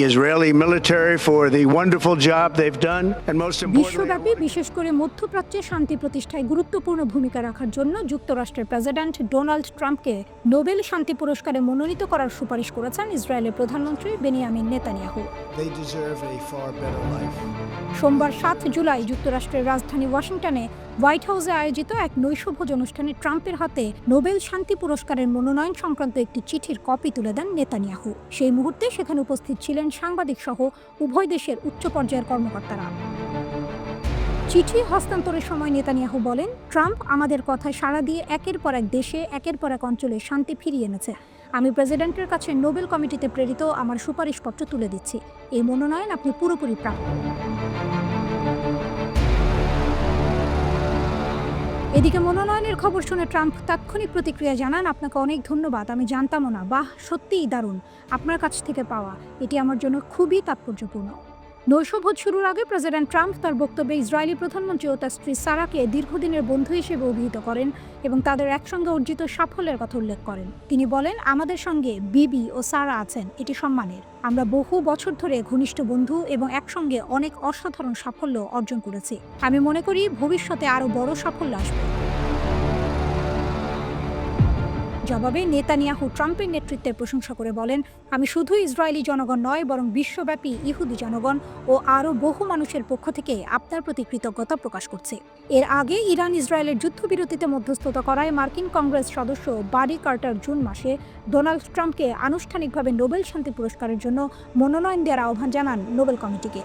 Israeli military for the wonderful job they've done, and most importantly, বিশ্বব্যাপী বিশেষ করে মধ্যপ্রাচ্যে শান্তি প্রতিষ্ঠায় গুরুত্বপূর্ণ ভূমিকা রাখার জন্য যুক্তরাষ্ট্রের প্রেসিডেন্ট ডোনাল্ড ট্রাম্পকে নোবেল শান্তি পুরস্কারে মনোনীত করার সুপারিশ করেছেন ইসরায়েলের প্রধানমন্ত্রী Benjamin Netanyahu. They deserve a far better life. সোমবার 7 জুলাই যুক্তরাষ্ট্রের রাজধানী ওয়াশিংটনে হোয়াইট হাউসে আয়োজিত এক নৈশভোজ অনুষ্ঠানে ট্রাম্পের হাতে নোবেল শান্তি পুরস্কারের মনোনয়ন সংক্রান্ত একটি চিঠির কপি তুলে দেন নেতানিয়াহু। সেই মুহূর্তে সেখানে উপস্থিত ছিলেন সাংবাদিক সহ উভয় দেশের উচ্চ পর্যায়ের কর্মকর্তারা। চিঠি হস্তান্তরের সময় নেতানিয়াহু বলেন, ট্রাম্প আমাদের কথায় সাড়া দিয়ে একের পর এক দেশে একের পর এক অঞ্চলে শান্তি ফিরিয়ে এনেছে। আমি প্রেসিডেন্টের কাছে নোবেল কমিটিতে প্রেরিত আমার সুপারিশপত্র তুলে দিচ্ছি। এই মনোনয়ন আপনি পুরোপুরি প্রাপ্য। এদিকে মনোনয়নের খবর শুনে ট্রাম্প তাৎক্ষণিক প্রতিক্রিয়া জানান, আপনাকে অনেক ধন্যবাদ, আমি জানতামও না। বাহ, সত্যিই দারুণ আপনার কাছ থেকে পাওয়া, এটি আমার জন্য খুবই তাৎপর্যপূর্ণ। নৈশভোজ শুরুর আগে প্রেসিডেন্ট ট্রাম্প তার বক্তব্যে ইসরায়েলি প্রধানমন্ত্রী ও তার স্ত্রী সারাকে দীর্ঘদিনের বন্ধু হিসেবে অভিহিত করেন এবং তাদের একসঙ্গে অর্জিত সাফল্যের কথা উল্লেখ করেন। তিনি বলেন, আমাদের সঙ্গে বিবি ও সারা আছেন, এটি সম্মানের। আমরা বহু বছর ধরে ঘনিষ্ঠ বন্ধু এবং একসঙ্গে অনেক অসাধারণ সাফল্য অর্জন করেছি। আমি মনে করি ভবিষ্যতে আরও বড় সাফল্য আসবে। জবাবে নেতানিয়াহু ট্রাম্পের নেতৃত্বের প্রশংসা করে বলেন, আমি শুধু ইসরায়েলি জনগণ নয়, বরং বিশ্বব্যাপী ইহুদি জনগণ ও আরও বহু মানুষের পক্ষ থেকে আপনার প্রতি কৃতজ্ঞতা প্রকাশ করছি। এর আগে ইরান ইসরায়েলের যুদ্ধবিরতিতে মধ্যস্থতা করায় মার্কিন কংগ্রেস সদস্য বারি কার্টার জুন মাসে ডোনাল্ড ট্রাম্পকে আনুষ্ঠানিকভাবে নোবেল শান্তি পুরস্কারের জন্য মনোনয়ন দেওয়ার আহ্বান জানান নোবেল কমিটিকে।